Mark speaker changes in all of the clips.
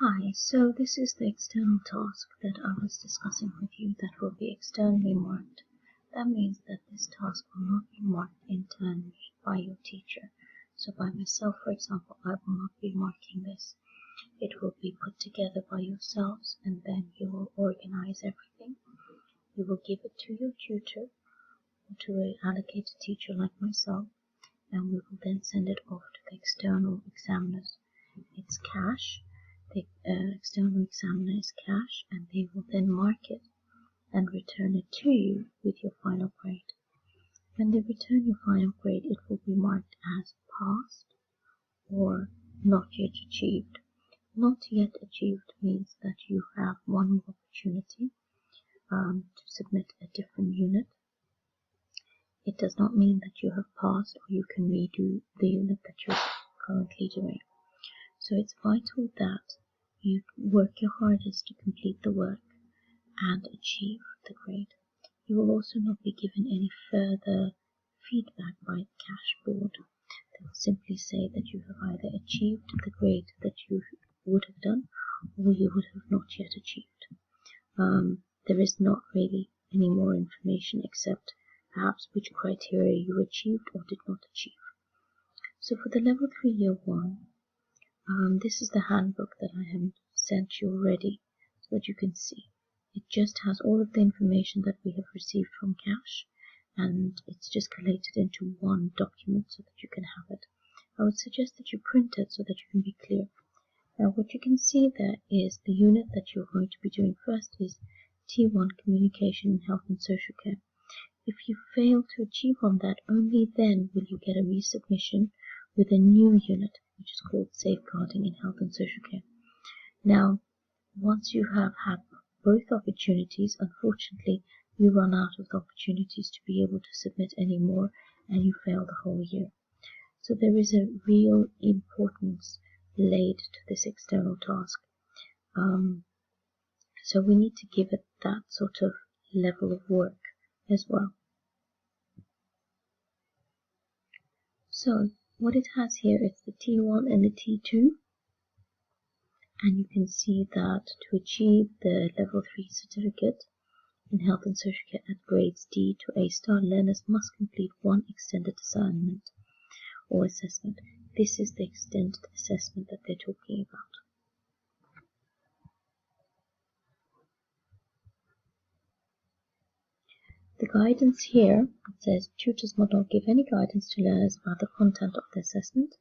Speaker 1: Hi, so this is the external task that I was discussing with you that will be externally marked. That means that this task will not be marked internally by your teacher. So by myself, for example, I will not be marking this. It will be put together by yourselves, and then you will organize everything. You will give it to your tutor or to an allocated teacher like myself, and we will then send it off to the external examiners. It's cash. The external examiner is cash, and they will then mark it and return it to you with your final grade. When they return your final grade, it will be marked as passed or not yet achieved. Not yet achieved means that you have one more opportunity to submit a different unit. It does not mean that you have passed or you can redo the unit that you're currently doing. So it's vital that you work your hardest to complete the work and achieve the grade. You will also not be given any further feedback by the cash board. They will simply say that you have either achieved the grade that you would have done or you would have not yet achieved. There is not really any more information except perhaps which criteria you achieved or did not achieve. So for the level 3 year 1, this is the handbook that I have sent you already so that you can see. It just has all of the information that we have received from cash, and it's just collated into one document so that you can have it. I would suggest that you print it so that you can be clear. Now what you can see there is the unit that you're going to be doing first is T1 Communication in Health and Social Care. If you fail to achieve on that, only then will you get a resubmission with a new unit, which is called Safeguarding in Health and Social Care. Now, once you have had both opportunities, unfortunately, you run out of the opportunities to be able to submit any more, and you fail the whole year. So there is a real importance laid to this external task. So we need to give it that sort of level of work as well. So what it has here is the T1 and the T2, and you can see that to achieve the level 3 certificate in health and social care at grades D to A star, learners must complete one extended assignment or assessment. This is the extended assessment that they're talking about. The guidance here, it says tutors must not give any guidance to learners about the content of the assessment.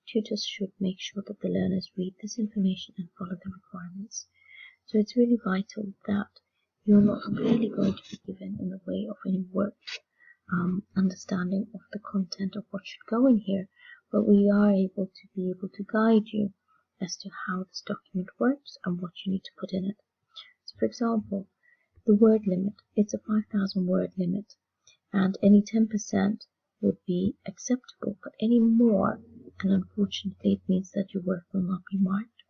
Speaker 1: Tutors should make sure that the learners read this information and follow the requirements. So it's really vital that you're not really going to be given in the way of any work understanding of the content of what should go in here, but we are able to guide you as to how this document works and what you need to put in it. So for example, the word limit, it's a 5,000 word limit, and any 10% would be acceptable, but any more, and unfortunately it means that your work will not be marked.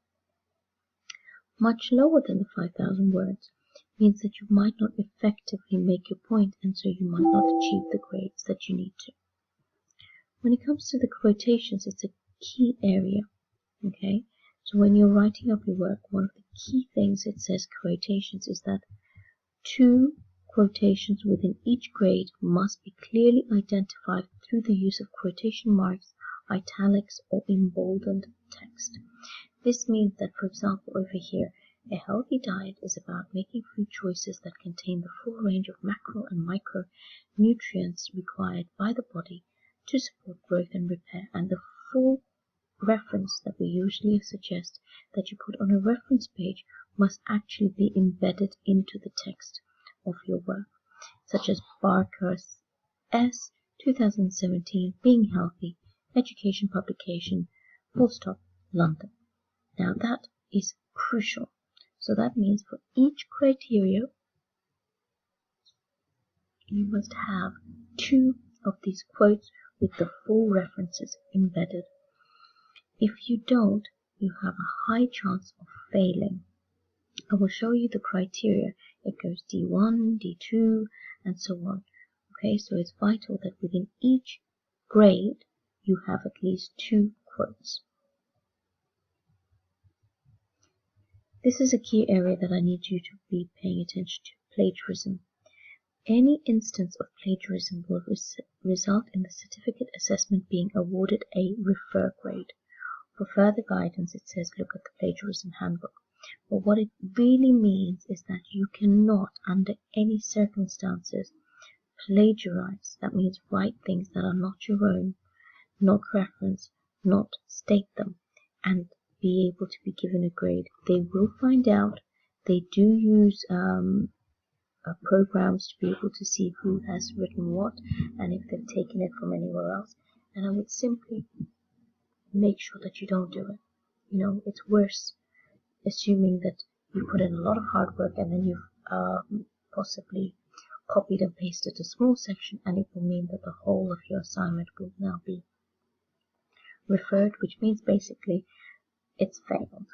Speaker 1: Much lower than the 5,000 words means that you might not effectively make your point, and so you might not achieve the grades that you need to. When it comes to the quotations, it's a key area, okay? So when you're writing up your work, one of the key things it says quotations is that 2 quotations within each grade must be clearly identified through the use of quotation marks, italics, or emboldened text. This means that, for example, over here, a healthy diet is about making food choices that contain the full range of macro and micronutrients required by the body to support growth and repair, and the full reference that we usually suggest that you put on a reference page must actually be embedded into the text of your work, such as Barker S. 2017 Being Healthy, Education Publication, full stop, London. Now that is crucial. So that means for each criteria, you must have 2 of these quotes with the full references embedded. If you don't, you have a high chance of failing. I will show you the criteria. It goes D1, D2, and so on. Okay, so it's vital that within each grade, you have at least 2 quotes. This is a key area that I need you to be paying attention to: plagiarism. Any instance of plagiarism will result in the certificate assessment being awarded a refer grade. For further guidance, it says look at the plagiarism handbook. But what it really means is that you cannot, under any circumstances, plagiarize. That means write things that are not your own, not reference, not state them, and be able to be given a grade. They will find out. They do use programs to be able to see who has written what and if they've taken it from anywhere else. And I would simply make sure that you don't do it. You know, it's worse assuming that you put in a lot of hard work and then you've possibly copied and pasted a small section, and it will mean that the whole of your assignment will now be referred, which means basically it's failed.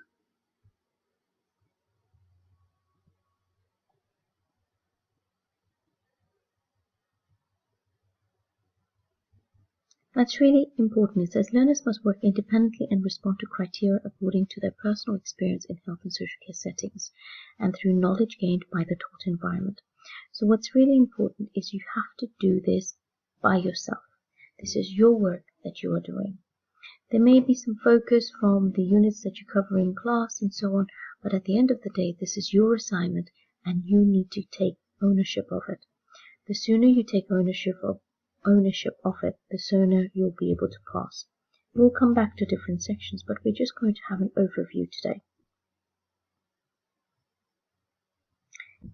Speaker 1: That's really important. It says learners must work independently and respond to criteria according to their personal experience in health and social care settings and through knowledge gained by the taught environment. So what's really important is you have to do this by yourself. This is your work that you are doing. There may be some focus from the units that you cover in class and so on, but at the end of the day, this is your assignment and you need to take ownership of it. The sooner you take ownership of it, the sooner you'll be able to pass. We'll come back to different sections, but we're just going to have an overview today.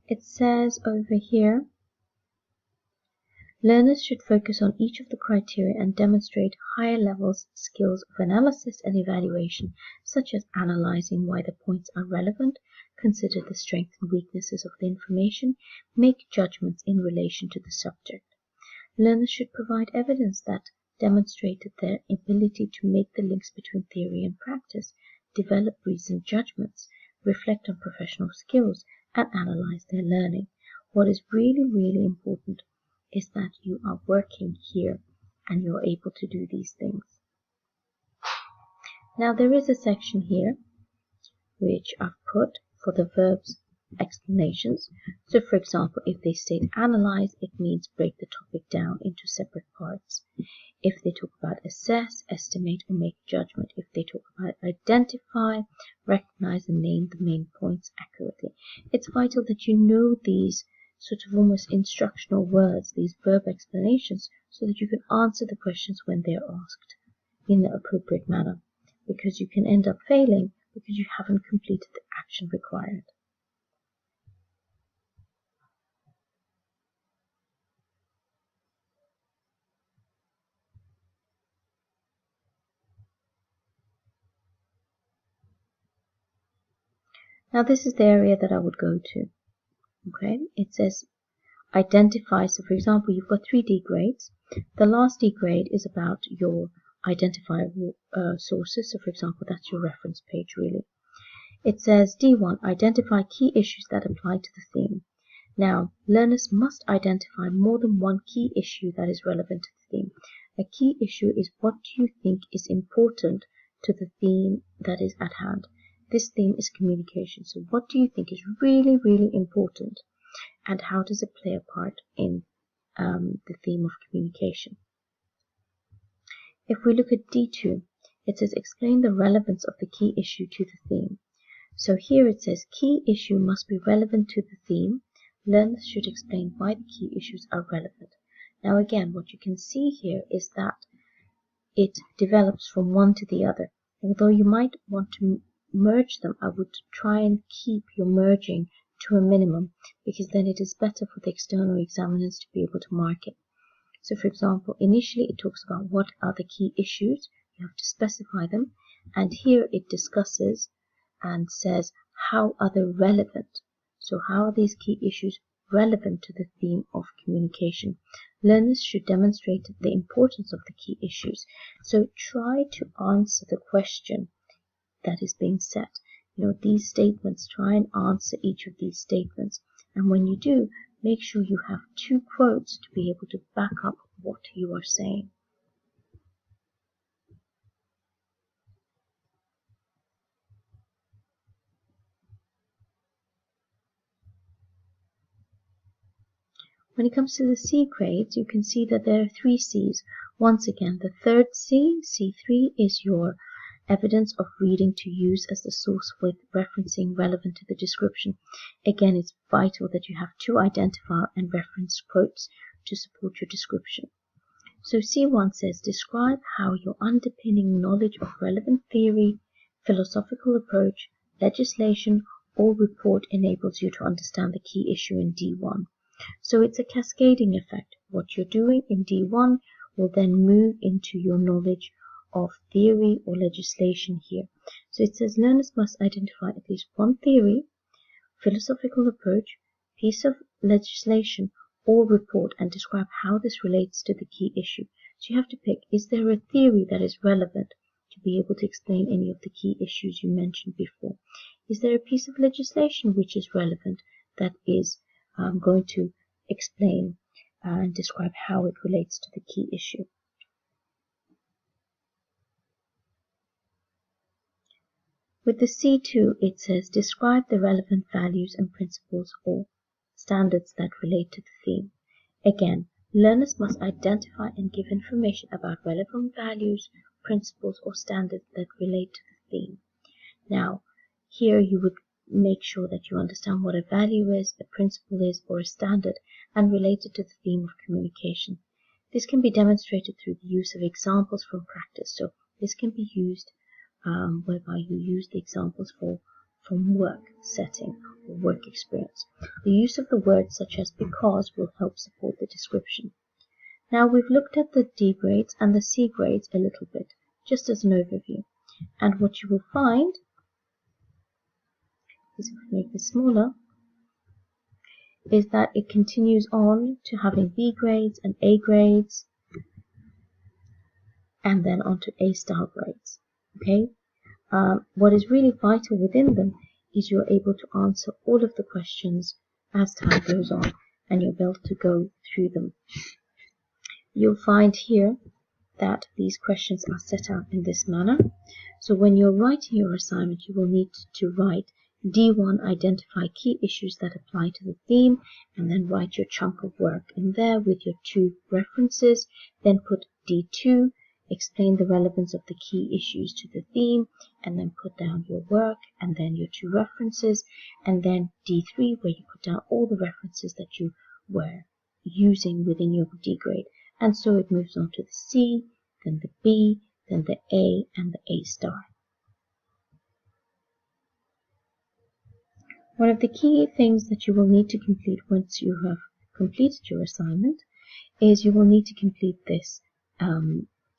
Speaker 1: It says over here, learners should focus on each of the criteria and demonstrate higher levels skills of analysis and evaluation, such as analyzing why the points are relevant, consider the strengths and weaknesses of the information, make judgments in relation to the subject. Learners should provide evidence that demonstrated their ability to make the links between theory and practice, develop reasoned judgments, reflect on professional skills, and analyze their learning. What is really, really important is that you are working here and you're able to do these things. Now there is a section here which I've put for the verbs explanations. So for example, if they state analyze, it means break the topic down into separate parts. If they talk about assess, estimate, or make judgment. If they talk about identify, recognize, and name the main points accurately. It's vital that you know these sort of almost instructional words, these verb explanations, so that you can answer the questions when they're asked in the appropriate manner, because you can end up failing because you haven't completed the action required. Now this is the area that I would go to. Okay, it says identify. So for example, you've got 3 D grades. The last D grade is about your identifiable sources. So for example, that's your reference page really. It says D1, identify key issues that apply to the theme. Now, learners must identify more than one key issue that is relevant to the theme. A key issue is what do you think is important to the theme that is at hand. This theme is communication. So what do you think is really, really important? And how does it play a part in the theme of communication? If we look at D2, it says explain the relevance of the key issue to the theme. So here it says key issue must be relevant to the theme. Learners should explain why the key issues are relevant. Now again, what you can see here is that it develops from one to the other. Although you might want to merge them, I would try and keep your merging to a minimum, because then it is better for the external examiners to be able to mark it. So for example, initially it talks about what are the key issues. You have to specify them. And here it discusses and says how are they relevant. So how are these key issues relevant to the theme of communication? Learners should demonstrate the importance of the key issues. So try to answer the question that is being set. You know, these statements, try and answer each of these statements. And when you do, make sure you have 2 quotes to be able to back up what you are saying. When it comes to the C grades, you can see that there are 3 C's. Once again, the third C, C3, is your evidence of reading to use as the source with referencing relevant to the description. Again, it's vital that you have 2 identifier and reference quotes to support your description. So C1 says, describe how your underpinning knowledge of relevant theory, philosophical approach, legislation, or report enables you to understand the key issue in D1. So it's a cascading effect. What you're doing in D1 will then move into your knowledge of theory or legislation here. So it says learners must identify at least one theory, philosophical approach, piece of legislation, or report and describe how this relates to the key issue. So you have to pick, is there a theory that is relevant to be able to explain any of the key issues you mentioned before? Is there a piece of legislation which is relevant that is going to explain and describe how it relates to the key issue? With the C2, it says describe the relevant values and principles or standards that relate to the theme. Again, learners must identify and give information about relevant values, principles, or standards that relate to the theme. Now, here you would make sure that you understand what a value is, a principle is, or a standard, and relate it to the theme of communication. This can be demonstrated through the use of examples from practice. So this can be used whereby you use the examples from work setting or work experience. The use of the words such as because will help support the description. Now we've looked at the D grades and the C grades a little bit, just as an overview. And what you will find is, if we make this smaller, is that it continues on to having B grades and A grades, and then on to A star grades. Okay. What is really vital within them is you're able to answer all of the questions as time goes on, and you'll be able to go through them. You'll find here that these questions are set out in this manner. So when you're writing your assignment, you will need to write D1, identify key issues that apply to the theme, and then write your chunk of work in there with your 2 references. Then put D2, explain the relevance of the key issues to the theme, and then put down your work and then your 2 references, and then D3, where you put down all the references that you were using within your D grade. And so it moves on to the C, then the B, then the A, and the A star. One of the key things that you will need to complete once you have completed your assignment is you will need to complete this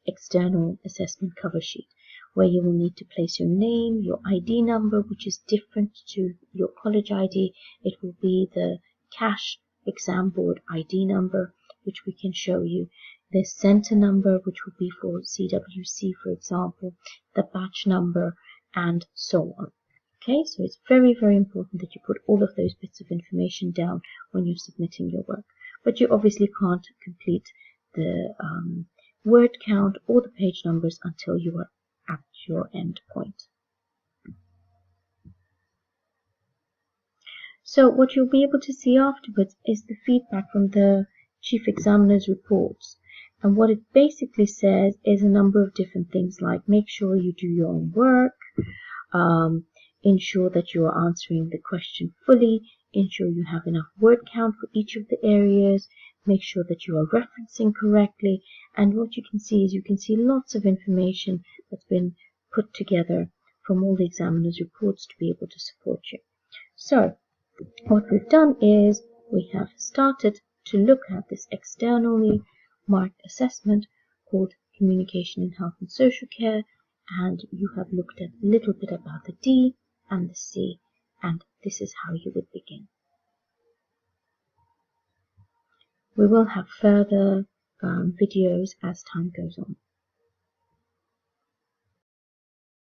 Speaker 1: external assessment cover sheet, where you will need to place your name, your ID number, which is different to your college ID. It will be the cash exam board ID number, which we can show you, the center number, which will be for CWC, for example, the batch number, and so on. Okay, so it's very, very important that you put all of those bits of information down when you're submitting your work. But you obviously can't complete the word count or the page numbers until you are at your end point. So what you'll be able to see afterwards is the feedback from the Chief Examiner's reports. And what it basically says is a number of different things, like make sure you do your own work, ensure that you are answering the question fully, ensure you have enough word count for each of the areas, make sure that you are referencing correctly, and what you can see is you can see lots of information that's been put together from all the examiner's reports to be able to support you. So what we've done is we have started to look at this externally marked assessment called Communication in Health and Social Care, and you have looked at a little bit about the D and the C, and this is how you would begin. We will have further videos as time goes on.